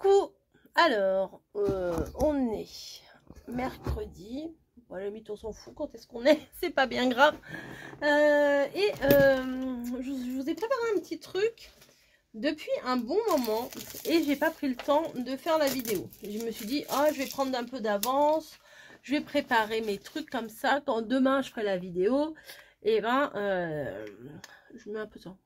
Coucou. Alors, on est mercredi. Bon, à la limite, on s'en fout quand est-ce qu'on est. C'est pas bien grave. Je vous ai préparé un petit truc depuis un bon moment. Et j'ai pas pris le temps de faire la vidéo. Je me suis dit, je vais prendre un peu d'avance. Je vais préparer mes trucs comme ça. Quand demain, je ferai la vidéo. Et ben, je mets un peu ça.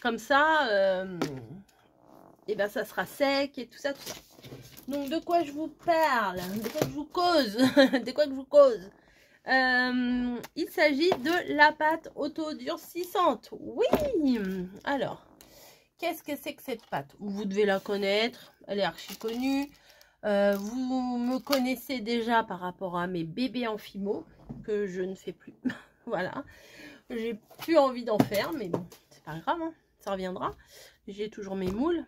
Comme ça, et ben ça sera sec et tout ça, tout ça. Donc de quoi je vous parle, de quoi je vous cause, de quoi que je vous cause. Il s'agit de la pâte autodurcissante. Oui. Alors, qu'est-ce que c'est que cette pâte? Vous devez la connaître, elle est archi connue. Vous me connaissez déjà par rapport à mes bébés en fimo que je ne fais plus. Voilà. J'ai plus envie d'en faire, mais bon, c'est pas grave, hein, ça reviendra. J'ai toujours mes moules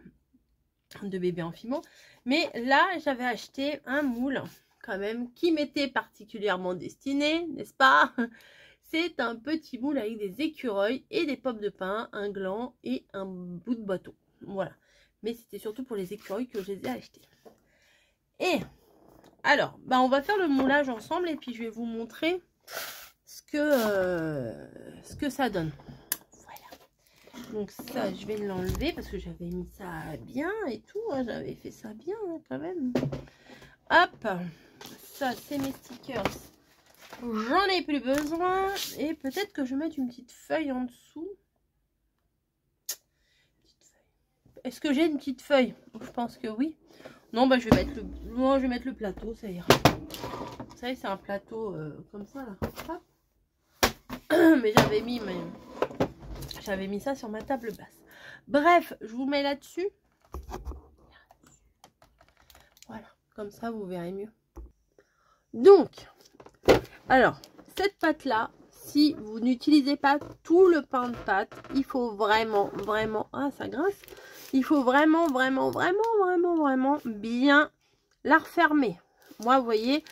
de bébé en fimo. Mais là, j'avais acheté un moule, quand même, qui m'était particulièrement destiné, n'est-ce pas? C'est un petit moule avec des écureuils et des pommes de pin, un gland et un bout de bateau. Voilà. Mais c'était surtout pour les écureuils que je les ai achetés. Et, alors, on va faire le moulage ensemble et puis je vais vous montrer ce que ça donne. Voilà. Donc ça, je vais l'enlever parce que j'avais mis ça bien et tout. Hein, j'avais fait ça bien hein, quand même. Hop. Ça, c'est mes stickers. J'en ai plus besoin. Et peut-être que je vais mettre une petite feuille en dessous. Est-ce que j'ai une petite feuille? Je pense que oui. Non, je vais mettre le plateau, ça ira. Vous savez, c'est un plateau comme ça là. Hop. Mais j'avais mis ça sur ma table basse. Bref, je vous mets là-dessus. Voilà, comme ça vous verrez mieux. Donc, alors, cette pâte-là, si vous n'utilisez pas tout le pain de pâte, il faut vraiment, ça grince. Il faut vraiment bien la refermer. Moi, vous voyez,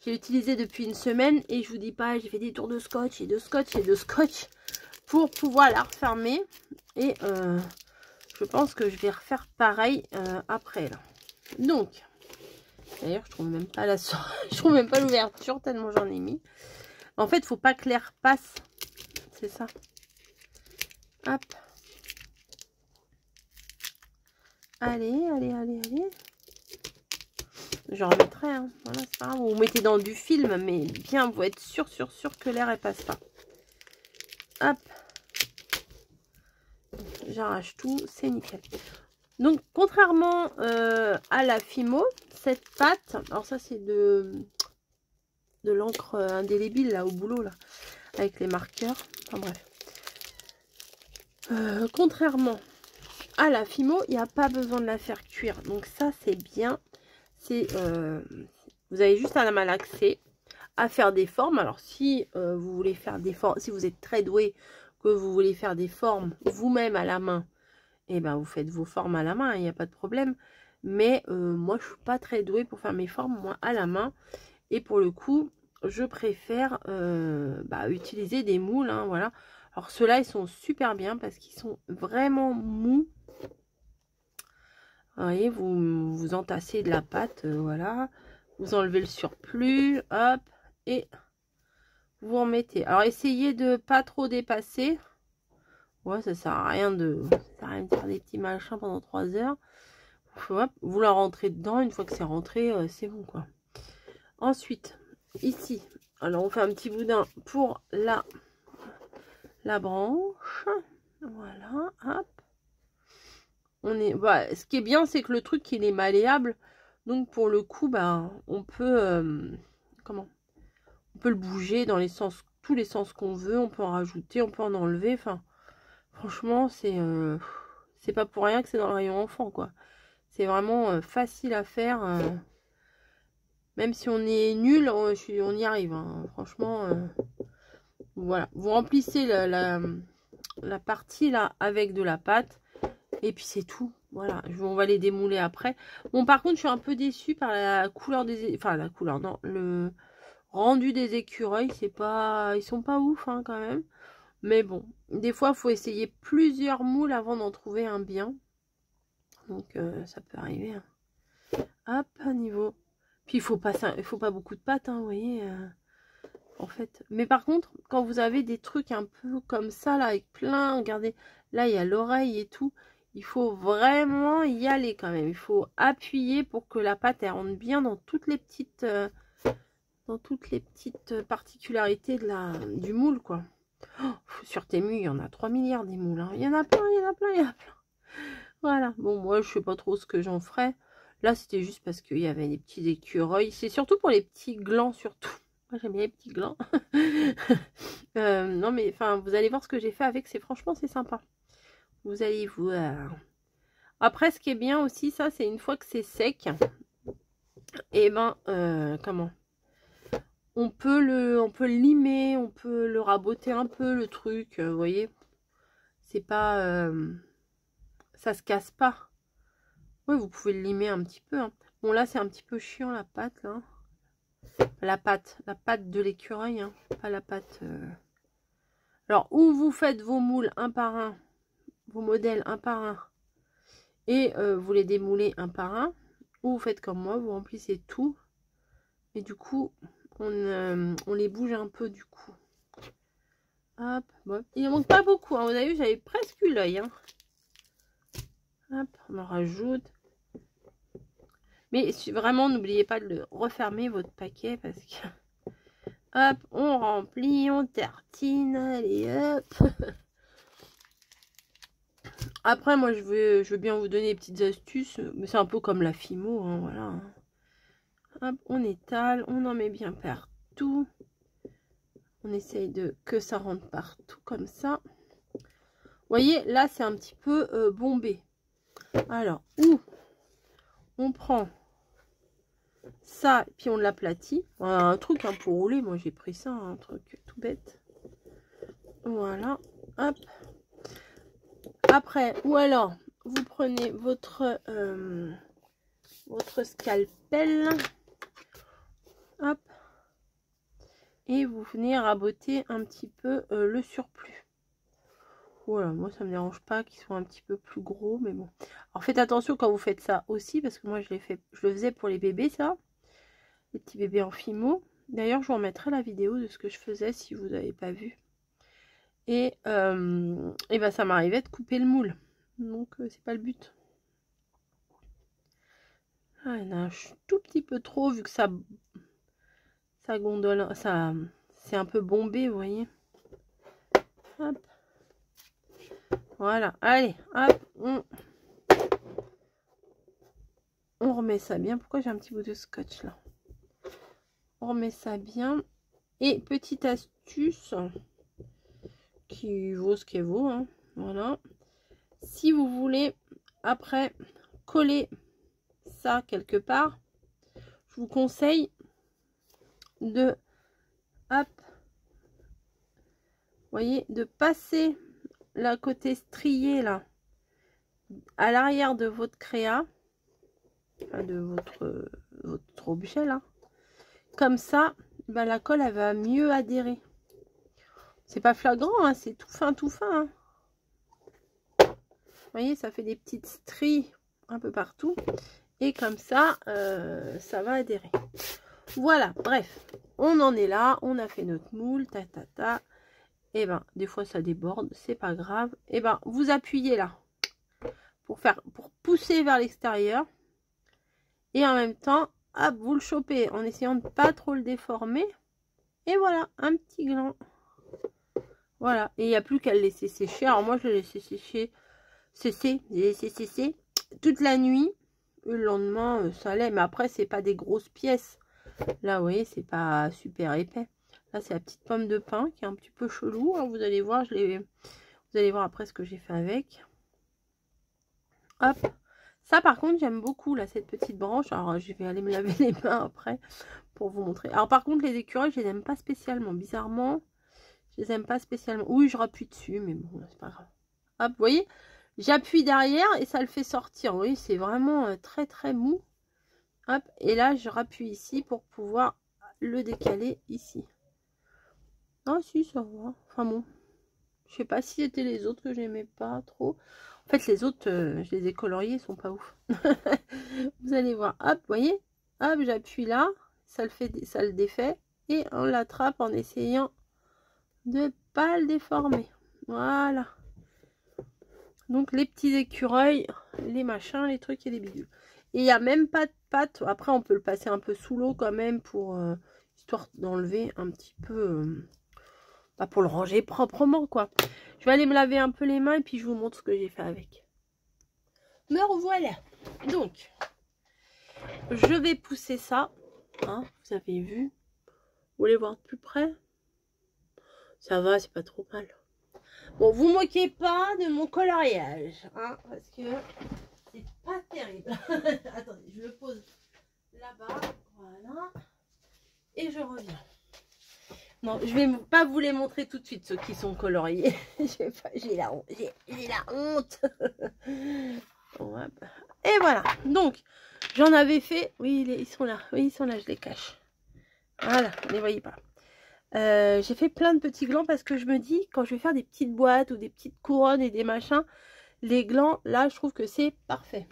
j'ai utilisé depuis une semaine et je vous dis pas, j'ai fait des tours de scotch et de scotch et de scotch pour pouvoir la refermer. Et je pense que je vais refaire pareil après là. Donc, d'ailleurs, je trouve même pas je trouve même pas l'ouverture tellement j'en ai mis. En fait, faut pas que l'air passe. C'est ça. Hop. Allez. J'en remettrai, hein. Voilà, c'est pas grave. Vous mettez dans du film, mais bien, vous êtes sûr que l'air ne passe pas. Hop. J'arrache tout, c'est nickel. Donc, contrairement à la Fimo, cette pâte, alors ça c'est de l'encre indélébile là au boulot là, avec les marqueurs. Enfin bref. Contrairement à la Fimo, il n'y a pas besoin de la faire cuire. Donc ça c'est bien. Vous avez juste à la malaxer, à faire des formes. Alors si vous voulez faire des formes, si vous êtes très doué, que vous voulez faire des formes vous-même à la main, et ben vous faites vos formes à la main, il n'y a pas de problème. Mais moi je suis pas très douée pour faire mes formes moi à la main. Et pour le coup, je préfère utiliser des moules. Hein, voilà. Alors ceux-là ils sont super bien parce qu'ils sont vraiment mous. Vous voyez, vous entassez de la pâte, voilà. Vous enlevez le surplus, hop, et vous en mettez. Alors, essayez de pas trop dépasser. Ouais, ça sert à rien de faire des petits machins pendant 3 heures. Hop, vous la rentrez dedans. Une fois que c'est rentré, c'est bon, quoi. Ensuite, ici, alors on fait un petit boudin pour la branche. Voilà, hop. Ce qui est bien, c'est que le truc il est malléable, donc pour le coup on peut on peut le bouger dans tous les sens qu'on veut, on peut en rajouter, on peut en enlever. Enfin franchement c'est pas pour rien que c'est dans le rayon enfant quoi. C'est vraiment facile à faire, même si on est nul on y arrive hein. Franchement voilà, vous remplissez la partie là avec de la pâte. Et puis c'est tout. Voilà, on va les démouler après. Bon, par contre, je suis un peu déçue par la couleur des... Enfin, la couleur, non. Le rendu des écureuils, c'est pas... Ils sont pas ouf, hein, quand même. Mais bon, des fois, il faut essayer plusieurs moules avant d'en trouver un bien. Donc, ça peut arriver. Hein. Hop, à niveau. Puis, il faut pas beaucoup de pâte, hein, vous voyez. En fait. Mais par contre, quand vous avez des trucs un peu comme ça, là, avec plein, regardez, là, il y a l'oreille et tout. Il faut vraiment y aller quand même. Il faut appuyer pour que la pâte, elle rentre bien dans toutes les petites... particularités du moule, quoi. Oh, sur Temu, il y en a 3 milliards des moules. Hein. Il y en a plein, il y en a plein, il y en a plein. Voilà. Bon, moi, je sais pas trop ce que j'en ferai. Là, c'était juste parce qu'il y avait des petits écureuils. C'est surtout pour les petits glands, surtout. Moi, j'aime bien les petits glands. Non, mais enfin, vous allez voir ce que j'ai fait avec. Franchement, c'est sympa. Vous allez voir. Après, ce qui est bien aussi, ça, c'est une fois que c'est sec. Et ben, comment on peut le limer, on peut le raboter un peu, le truc, vous voyez. C'est pas... ça se casse pas. Oui, vous pouvez le limer un petit peu. Hein. Bon, là, c'est un petit peu chiant, la pâte, là. La pâte de l'écureuil, hein, pas la pâte... Alors, ou vous faites vos moules un par un, vos modèles un par un, et vous les démoulez un par un, ou vous faites comme moi, vous remplissez tout, et du coup... on les bouge un peu du coup. Hop, bon. Il ne manque pas beaucoup. Hein. Vous avez vu, j'avais presque eu l'œil. Hein. Hop, on en rajoute. Mais vraiment, n'oubliez pas de le refermer votre paquet parce que... Hop, on remplit, on tartine. Allez, hop. Après, moi, je veux bien vous donner des petites astuces. Mais c'est un peu comme la Fimo. Hein, voilà. Hop, on étale, on en met bien partout. On essaye que ça rentre partout comme ça. Vous voyez, là, c'est un petit peu bombé. Alors, on prend ça, puis on l'aplatit. Voilà, un truc hein, pour rouler. Moi, j'ai pris ça, un truc tout bête. Voilà. Hop. Après, ou alors, vous prenez votre scalpel. Hop. Et vous venez raboter un petit peu le surplus. Voilà, moi ça me dérange pas qu'ils soient un petit peu plus gros, mais bon. Alors faites attention quand vous faites ça aussi, parce que moi je le faisais pour les bébés ça, les petits bébés en Fimo. D'ailleurs je vous remettrai la vidéo de ce que je faisais si vous n'avez pas vu. Et ben ça m'arrivait de couper le moule, donc c'est pas le but. Ah, il y en a un tout petit peu trop vu que ça gondole, ça c'est un peu bombé, vous voyez. Hop. Voilà, allez, hop, on remet ça bien. Pourquoi j'ai un petit bout de scotch là? On remet ça bien. Et petite astuce qui vaut ce qu'elle vaut. Hein, voilà. Si vous voulez après coller ça quelque part, je vous conseille de, hop, voyez, de passer la côté strié là à l'arrière de votre créa, enfin de votre objet là. Comme ça, ben, la colle elle va mieux adhérer. C'est pas flagrant, hein, c'est tout fin, tout fin. Hein. Vous voyez, ça fait des petites stries un peu partout. Et comme ça, ça va adhérer. Voilà, bref, on en est là. On a fait notre moule, Et ben, des fois ça déborde, c'est pas grave. Et ben, vous appuyez là pour pousser vers l'extérieur. Et en même temps, hop, vous le chopez en essayant de pas trop le déformer. Et voilà, un petit gland. Voilà, et il n'y a plus qu'à le laisser sécher. Alors moi, je l'ai laissé sécher, toute la nuit. Le lendemain, ça allait. Mais après, c'est pas des grosses pièces. Là, vous voyez, c'est pas super épais. Là, c'est la petite pomme de pin qui est un petit peu chelou. Hein, vous allez voir, vous allez voir après ce que j'ai fait avec. Hop. Ça, par contre, j'aime beaucoup, là, cette petite branche. Alors, je vais aller me laver les mains après pour vous montrer. Alors, par contre, les écureuils, je les aime pas spécialement. Bizarrement, je les aime pas spécialement. Oui, je rappuie dessus, mais bon, c'est pas grave. Hop, vous voyez, j'appuie derrière et ça le fait sortir. Oui, c'est vraiment très, très mou. Hop, et là, je rappuie ici pour pouvoir le décaler ici. Ah, si, ça va. Enfin bon. Je sais pas si c'était les autres que j'aimais pas trop. En fait, les autres, je les ai coloriés, ils sont pas ouf. Vous allez voir. Hop, vous voyez? Hop, j'appuie là. Ça le défait. Et on l'attrape en essayant de pas le déformer. Voilà. Donc, les petits écureuils, les machins, les trucs et les bidules. Et il n'y a même pas de pâte. Après, on peut le passer un peu sous l'eau quand même pour histoire d'enlever un petit peu... Bah pour le ranger proprement, quoi. Je vais aller me laver un peu les mains et puis je vous montre ce que j'ai fait avec. Me revoilà. Donc, je vais pousser ça. Hein, vous avez vu. Vous voulez voir de plus près? Ça va, c'est pas trop mal. Bon, vous moquez pas de mon coloriage. Hein, parce que c'est pas terrible. Attendez, je le pose là-bas. Voilà. Et je reviens. Non, je vais pas vous les montrer tout de suite, ceux qui sont coloriés. J'ai la honte. J'ai la honte. Et voilà. Donc, j'en avais fait. Oui, ils sont là. Oui, ils sont là, je les cache. Voilà, vous ne les voyez pas. J'ai fait plein de petits glands parce que je me dis, quand je vais faire des petites boîtes ou des petites couronnes et des machins, les glands, là, je trouve que c'est parfait.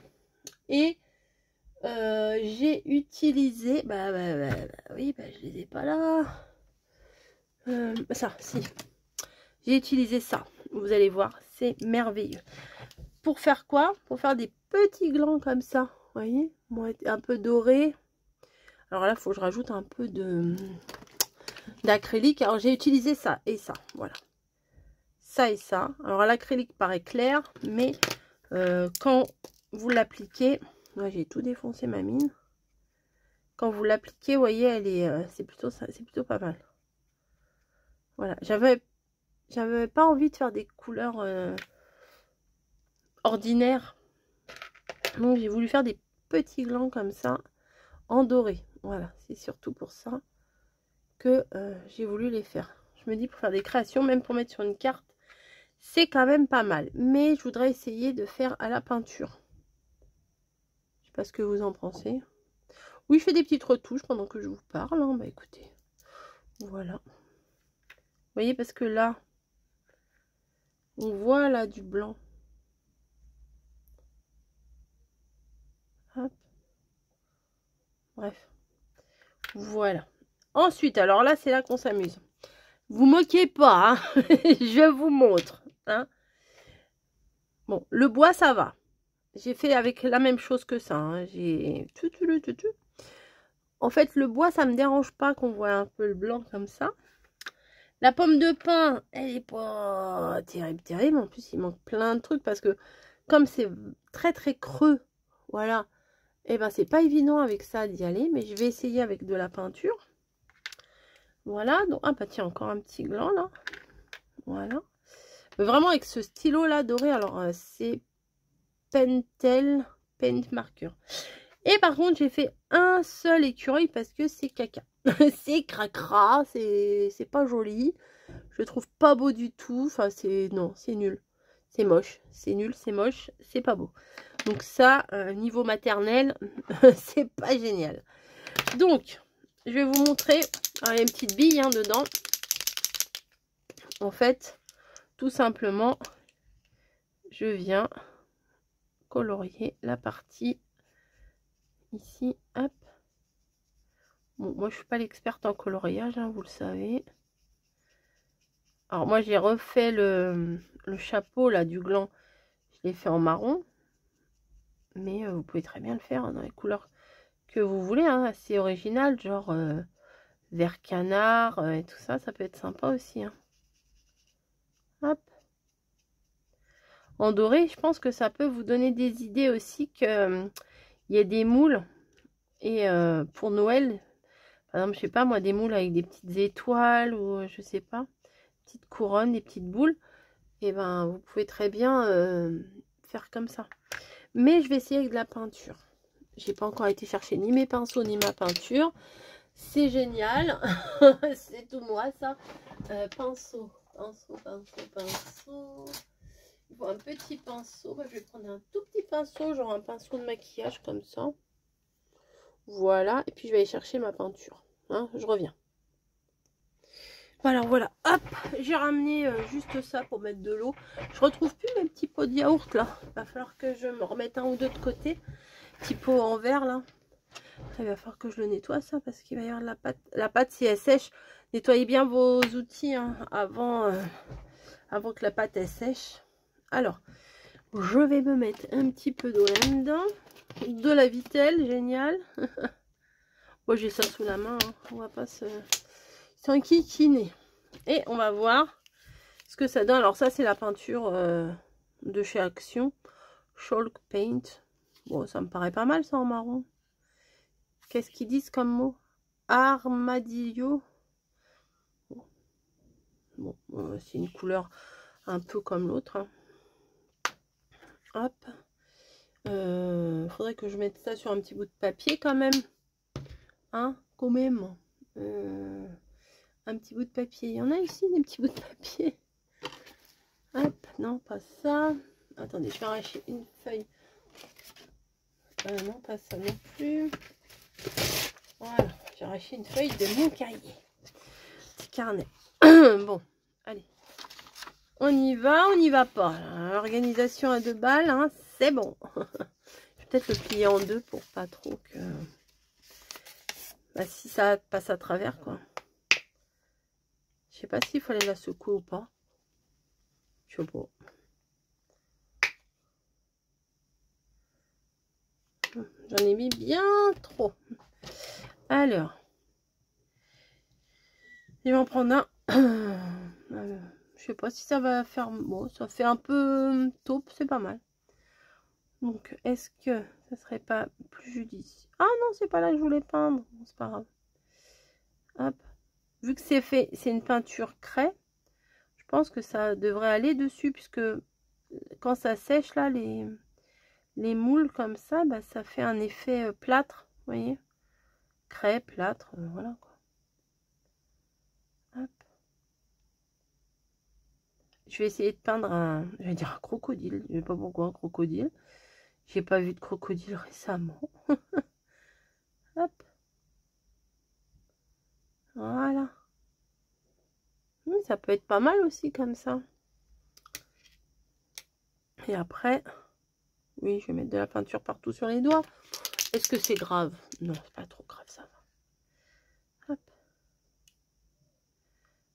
Et j'ai utilisé... oui, je les ai pas là. Ça, si. J'ai utilisé ça. Vous allez voir, c'est merveilleux. Pour faire quoi? Pour faire des petits glands comme ça. Vous voyez? Un peu doré. Alors là, il faut que je rajoute un peu d'acrylique. Alors j'ai utilisé ça et ça. Voilà. Ça et ça. Alors l'acrylique paraît clair, mais quand vous l'appliquez... Ouais, j'ai tout défoncé ma mine. Quand vous l'appliquez, vous voyez, elle est, c'est plutôt pas mal. Voilà. J'avais pas envie de faire des couleurs ordinaires. Donc j'ai voulu faire des petits glands comme ça, en doré. Voilà, c'est surtout pour ça que j'ai voulu les faire. Je me dis, pour faire des créations, même pour mettre sur une carte, c'est quand même pas mal. Mais je voudrais essayer de faire à la peinture. Je sais pas ce que vous en pensez. Oui, je fais des petites retouches pendant que je vous parle. Hein. Bah écoutez, voilà. Vous voyez, parce que là, on voit là du blanc. Hop. Bref. Voilà. Ensuite, alors là, c'est là qu'on s'amuse. Vous moquez pas, hein. Je vous montre. Hein. Bon, le bois, ça va. J'ai fait avec la même chose que ça. Hein. J'ai... En fait, le bois, ça me dérange pas qu'on voit un peu le blanc comme ça. La pomme de pin, elle est pas terrible. En plus, il manque plein de trucs parce que comme c'est très creux, voilà, et ben c'est pas évident avec ça d'y aller. Mais je vais essayer avec de la peinture. Voilà, donc, ah bah tiens, encore un petit gland là. Voilà. Mais vraiment avec ce stylo là doré, alors c'est Pentel Paint Marker. Et par contre, j'ai fait un seul écureuil parce que c'est caca. C'est cracra, c'est pas joli. Je trouve pas beau du tout. Enfin, non, c'est nul. C'est moche. C'est nul, c'est moche, c'est pas beau. Donc ça, niveau maternel, c'est pas génial. Donc, je vais vous montrer. Alors, il y a une petite bille hein, dedans. En fait, tout simplement, je viens colorier la partie ici. Hop. Bon, moi, je suis pas l'experte en coloriage, hein, vous le savez. Alors, moi, j'ai refait le chapeau là du gland. Je l'ai fait en marron. Mais vous pouvez très bien le faire hein, dans les couleurs que vous voulez. Hein, assez original, genre vert canard et tout ça. Ça peut être sympa aussi. Hein. Hop. En doré, je pense que ça peut vous donner des idées aussi que il y a des moules. Et pour Noël, par exemple, je sais pas moi, des moules avec des petites étoiles ou je sais pas, petites couronnes, des petites boules. Et ben, vous pouvez très bien faire comme ça. Mais je vais essayer avec de la peinture. J'ai pas encore été chercher ni mes pinceaux ni ma peinture. C'est génial. C'est tout moi ça. Pinceau. Il faut un petit pinceau. Je vais prendre un tout petit pinceau, genre un pinceau de maquillage comme ça. Voilà. Et puis je vais aller chercher ma peinture. Hein, je reviens. Alors voilà, hop, j'ai ramené juste ça pour mettre de l'eau. Je retrouve plus mes petits pots de yaourt là. Il va falloir que je me remette un ou deux de côté. Petit pot en verre là. Il va falloir que je le nettoie ça parce qu'il va y avoir de la pâte. La pâte si elle sèche, nettoyez bien vos outils hein, avant que la pâte elle sèche. Alors, je vais me mettre un petit peu d'eau là-dedans. De la vitelle, génial. Moi j'ai ça sous la main, hein. On va pas se... s'enquiquiner. Et on va voir ce que ça donne. Alors ça c'est la peinture de chez Action. Chalk Paint. Bon ça me paraît pas mal ça en marron. Qu'est-ce qu'ils disent comme mot? Armadillo. Bon, c'est une couleur un peu comme l'autre. Hein. Hop. Faudrait que je mette ça sur un petit bout de papier quand même. Hein, quand même. Un petit bout de papier. Il y en a ici des petits bouts de papier. Hop, non, pas ça. Attendez, je vais arracher une feuille. Non, pas ça non plus. Voilà, j'ai arraché une feuille de mon cahier. Petit carnet. Bon, allez. On y va pas. L'organisation à 2 balles, hein, c'est bon. Je vais peut-être le plier en deux pour pas trop que... Bah, si ça passe à travers, quoi. Je sais pas s'il fallait la secouer ou pas. Je sais pas. J'en ai mis bien trop. Alors. Je vais en prendre un. Je sais pas si ça va faire... Bon, ça fait un peu taupe, c'est pas mal. Donc, est-ce que ça serait pas plus judicieux? Ah non, c'est pas là que je voulais peindre. C'est pas grave. Hop. Vu que c'est fait, c'est une peinture craie, je pense que ça devrait aller dessus, puisque quand ça sèche, là, les moules comme ça, bah, ça fait un effet plâtre, vous voyez? Craie, plâtre, voilà quoi. Hop. Je vais essayer de peindre un, je vais dire un crocodile. Je sais pas pourquoi un crocodile. J'ai pas vu de crocodile récemment. Hop. Voilà. Ça peut être pas mal aussi comme ça. Et après, oui, je vais mettre de la peinture partout sur les doigts. Est-ce que c'est grave? Non, c'est pas trop grave, ça va. Hop.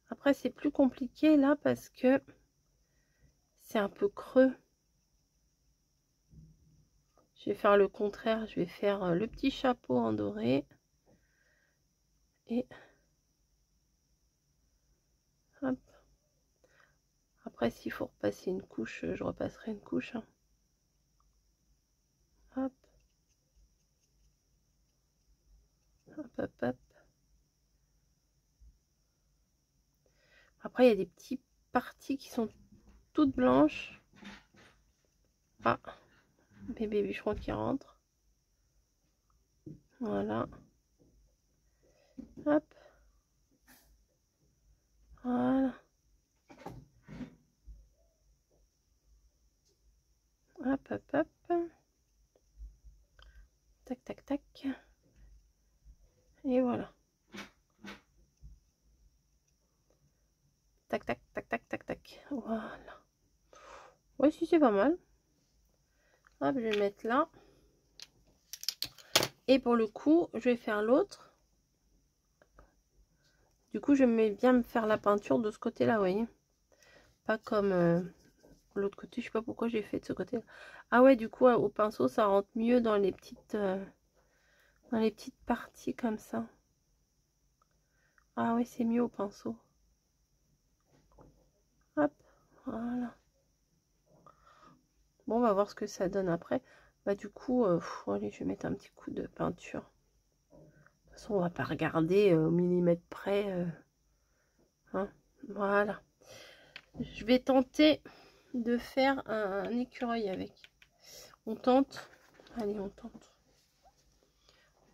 Après, c'est plus compliqué là parce que c'est un peu creux. Je vais faire le contraire. Je vais faire le petit chapeau en doré. Et hop. Après, s'il faut repasser une couche, je repasserai une couche. Hein. Hop. Hop, hop, hop. Après, il y a des petites parties qui sont toutes blanches. Ah, bébé bûcheron qui rentre. Voilà. Hop. Voilà. Hop, hop, hop. Tac, tac, tac. Et voilà. Tac, tac, tac, tac, tac, tac. Voilà. Ouais, si c'est pas mal. Hop, je vais le mettre là. Et pour le coup, je vais faire l'autre. Du coup, je vais bien me faire la peinture de ce côté-là, vous voyez. Pas comme l'autre côté. Je sais pas pourquoi j'ai fait de ce côté-là. Ah ouais, du coup, au pinceau, ça rentre mieux dans les petites parties comme ça. Ah ouais, c'est mieux au pinceau. Hop, voilà. Bon, on va voir ce que ça donne après. Bah du coup, allez, je vais mettre un petit coup de peinture. De toute façon, on va pas regarder au millimètre près. Hein, voilà. Je vais tenter de faire un écureuil avec. On tente. Allez, on tente.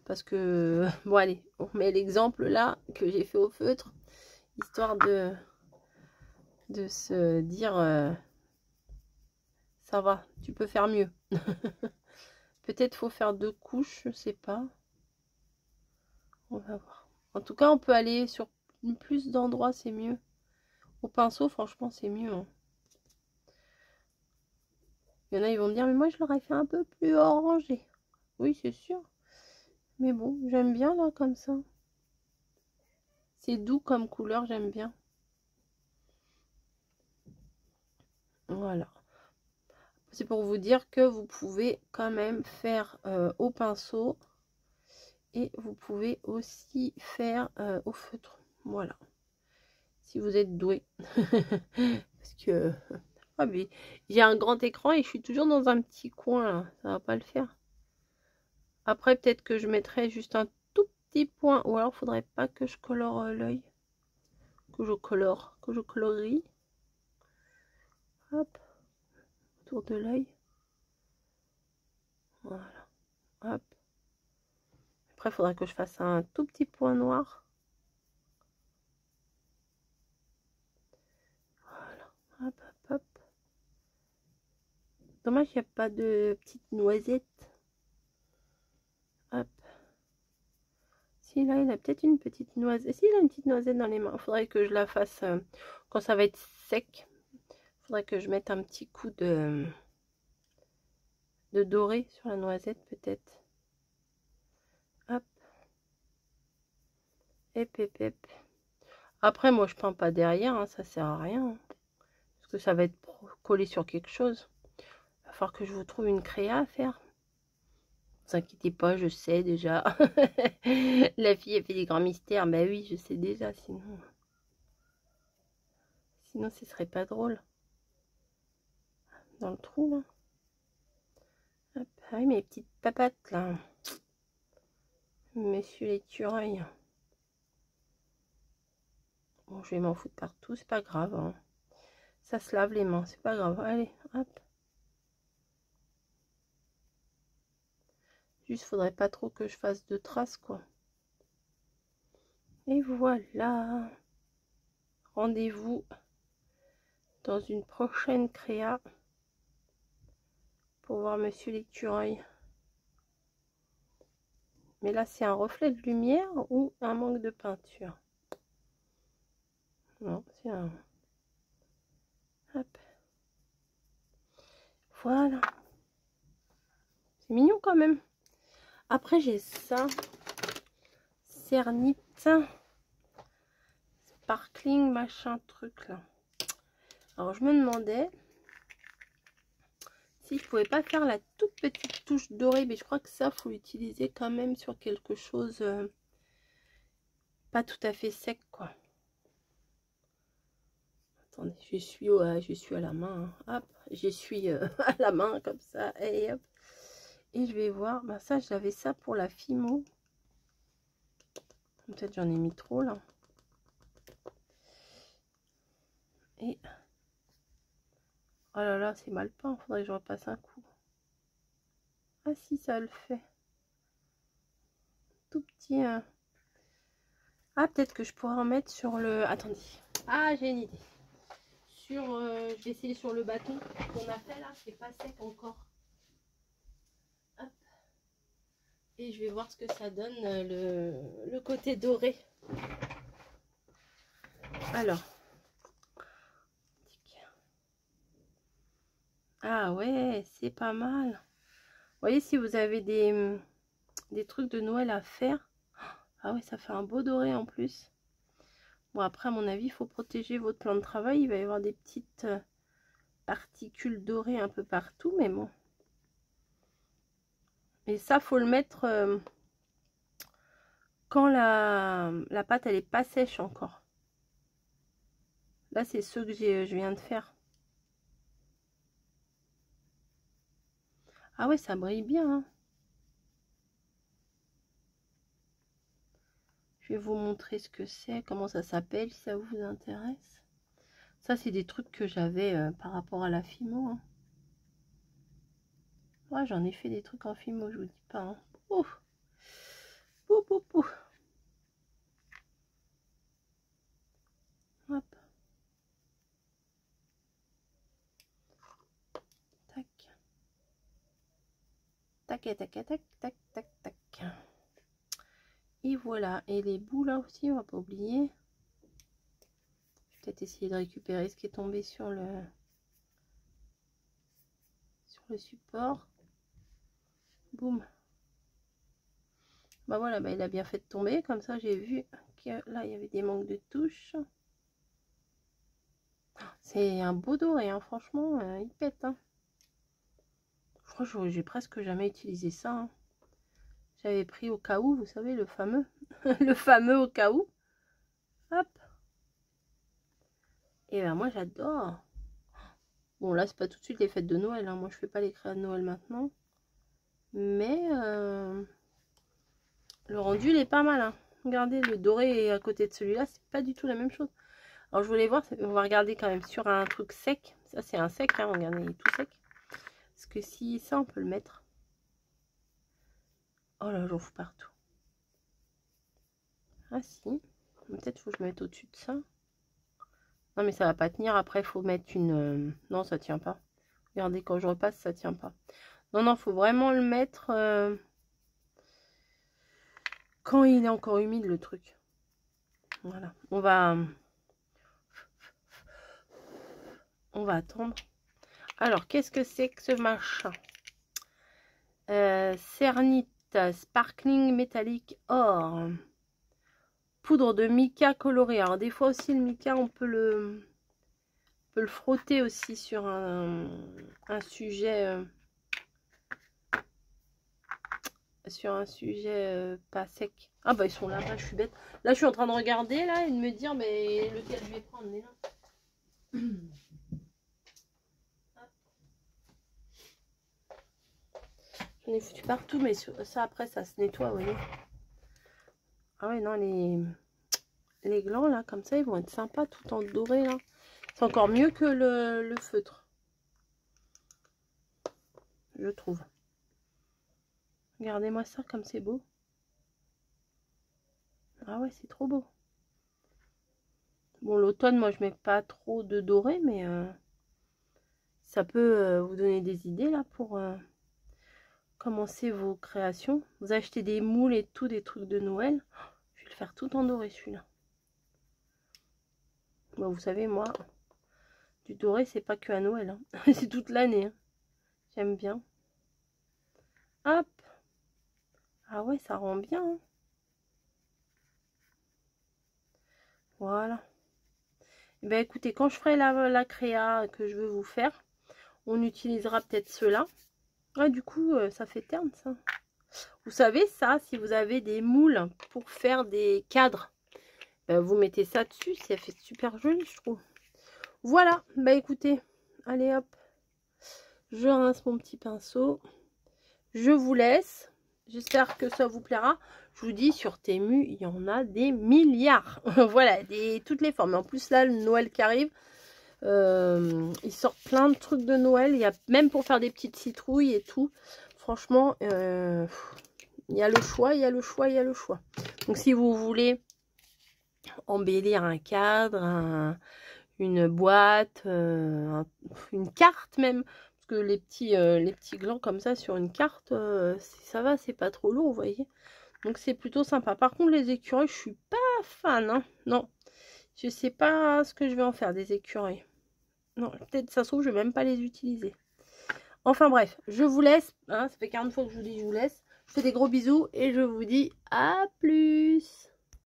Parce que, bon allez, on met l'exemple là que j'ai fait au feutre. Histoire de se dire, ça va, tu peux faire mieux. Peut-être faut faire 2 couches, je sais pas. On va voir. En tout cas, on peut aller sur plus d'endroits, c'est mieux. Au pinceau, franchement, c'est mieux. Hein. Il y en a, ils vont me dire, mais moi, je l'aurais fait un peu plus orangé. Oui, c'est sûr. Mais bon, j'aime bien, là, comme ça. C'est doux comme couleur, j'aime bien. Voilà. C'est pour vous dire que vous pouvez quand même faire au pinceau. Et vous pouvez aussi faire au feutre. Voilà. Si vous êtes doué. Parce que... Ah, mais j'ai un grand écran et je suis toujours dans un petit coin, là. Ça va pas le faire. Après, peut-être que je mettrai juste un tout petit point. Ou alors, faudrait pas que je colore l'œil. Que je colorie. Hop. Autour de l'œil. Voilà. Hop. Après, il faudra que je fasse un tout petit point noir. Voilà. Hop, hop, hop. Dommage, il n'y a pas de petite noisette. Hop. Si, là, il a peut-être une petite noisette. Si, il a une petite noisette dans les mains. Il faudrait que je la fasse quand ça va être sec. Il faudrait que je mette un petit coup de doré sur la noisette, peut-être. Hop. Hep, hep, hep. Après, moi, je peins pas derrière. Hein, ça sert à rien. Hein, parce que ça va être collé sur quelque chose. Il va falloir que je vous trouve une créa à faire. Ne vous inquiétez pas, je sais déjà. La fille, elle fait des grands mystères. Ben oui, je sais déjà, sinon... Sinon, ce serait pas drôle. Dans le trou, là. Hop. Ah oui, mes petites papates, là. Monsieur l'écureuil. Bon, je vais m'en foutre partout, c'est pas grave. Hein. Ça se lave les mains, c'est pas grave. Allez, hop. Juste, faudrait pas trop que je fasse de traces, quoi. Et voilà. Rendez-vous dans une prochaine créa pour voir Monsieur l'écureuil. Mais là, c'est un reflet de lumière ou un manque de peinture? Non, c'est un... Hop. Voilà. C'est mignon quand même. Après, j'ai ça. Cernite. Sparkling, machin, truc là. Alors, je me demandais si je pouvais pas faire la toute petite touche dorée. Mais je crois que ça, faut l'utiliser quand même sur quelque chose pas tout à fait sec, quoi. Attendez, je suis à la main. Hein. Hop, je suis à la main comme ça. Et hop. Et je vais voir. Bah, ça, j'avais ça pour la Fimo. Peut-être j'en ai mis trop là. Et oh là là, c'est mal peint. Faudrait que je repasse un coup. Ah si, ça le fait. Tout petit. Ah, peut-être que je pourrais en mettre sur le... Attendez. Ah, j'ai une idée. Sur, je vais essayer sur le bâton qu'on a fait là, c'est pas sec encore. Hop. Et je vais voir ce que ça donne le côté doré. Alors. Ah ouais, c'est pas mal. Vous voyez, si vous avez des trucs de Noël à faire. Ah ouais, ça fait un beau doré en plus. Bon, après, à mon avis, il faut protéger votre plan de travail. Il va y avoir des petites particules dorées un peu partout, mais bon. Et ça, faut le mettre quand la pâte, elle est pas sèche encore. Là, c'est ceux que je viens de faire. Ah ouais, ça brille bien. Hein. Je vais vous montrer ce que c'est, comment ça s'appelle, si ça vous intéresse. Ça, c'est des trucs que j'avais par rapport à la Fimo. Hein. Ouais, j'en ai fait des trucs en Fimo, je vous dis pas. Hein. Ouf. Pouf, pouf, pouf. Hop. Tac. Tac, tac, tac, tac, tac, tac, tac. Et voilà. Et les bouts là aussi, on va pas oublier. peut-être essayer de récupérer ce qui est tombé sur le support. Boum. Bah voilà, bah il a bien fait de tomber. Comme ça, j'ai vu que là, il y avait des manques de touches. C'est un beau doré, hein, franchement, il pète. Hein. Je crois que j'ai presque jamais utilisé ça. Hein. J'avais pris au cas où, vous savez, le fameux. Le fameux au cas où. Hop. Et ben moi, j'adore. Bon, là, c'est pas tout de suite les fêtes de Noël. Hein. Moi, je fais pas les créas de Noël maintenant. Mais le rendu, il est pas mal. Hein. Regardez, le doré à côté de celui-là, c'est pas du tout la même chose. Alors, je voulais voir, on va regarder quand même sur un truc sec. Ça, c'est un sec, hein, regardez, il est tout sec. Parce que si ça, on peut le mettre. Oh là, j'en fous partout. Ah si. Peut-être faut que je mette au-dessus de ça. Non, mais ça va pas tenir. Après, il faut mettre une... Non, ça tient pas. Regardez, quand je repasse, ça tient pas. Non, non, faut vraiment le mettre quand il est encore humide, le truc. Voilà. On va attendre. Alors, qu'est-ce que c'est que ce machin? Cernite Sparkling Métallique Or. Poudre de mica colorée. Alors, des fois aussi, le mica, on peut le frotter aussi sur un sujet... sur un sujet pas sec. Ah bah ils sont là-bas, je suis bête. Là je suis en train de regarder là et de me dire mais lequel je vais prendre, mais là. J'en ai foutu partout, mais ça après ça se nettoie, vous voyez. Ah ouais non, les glands là comme ça ils vont être sympas tout en doré là. C'est encore mieux que le feutre, je trouve. Regardez-moi ça comme c'est beau. Ah ouais, c'est trop beau. Bon, l'automne, moi, je mets pas trop de doré, mais ça peut vous donner des idées, là, pour commencer vos créations. Vous achetez des moules et tout, des trucs de Noël. Je vais le faire tout en doré, celui-là. Bon, vous savez, moi, du doré, c'est pas que à Noël. Hein. C'est toute l'année. Hein. J'aime bien. Hop. Ah ouais, ça rend bien. Hein. Voilà. Et ben écoutez, quand je ferai la créa que je veux vous faire, on utilisera peut-être cela. Ah, du coup, ça fait terne, ça. Vous savez, ça, si vous avez des moules pour faire des cadres, ben, vous mettez ça dessus, ça fait super joli, je trouve. Voilà, bah écoutez, allez hop, je rince mon petit pinceau. Je vous laisse. J'espère que ça vous plaira. Je vous dis, sur Temu, il y en a des milliards. Voilà, toutes les formes. En plus, là, le Noël qui arrive, ils sortent plein de trucs de Noël. Il y a même pour faire des petites citrouilles et tout. Franchement, il y a le choix, il y a le choix, il y a le choix. Donc, si vous voulez embellir un cadre, une boîte, une carte même, parce que les petits glands comme ça sur une carte, ça va, c'est pas trop lourd, vous voyez. Donc, c'est plutôt sympa. Par contre, les écureuils, je suis pas fan, hein. Non, je sais pas ce que je vais en faire des écureuils. Non, peut-être ça se trouve, je vais même pas les utiliser. Enfin bref, je vous laisse. Hein, ça fait 40 fois que je vous dis je vous laisse. Je fais des gros bisous et je vous dis à plus.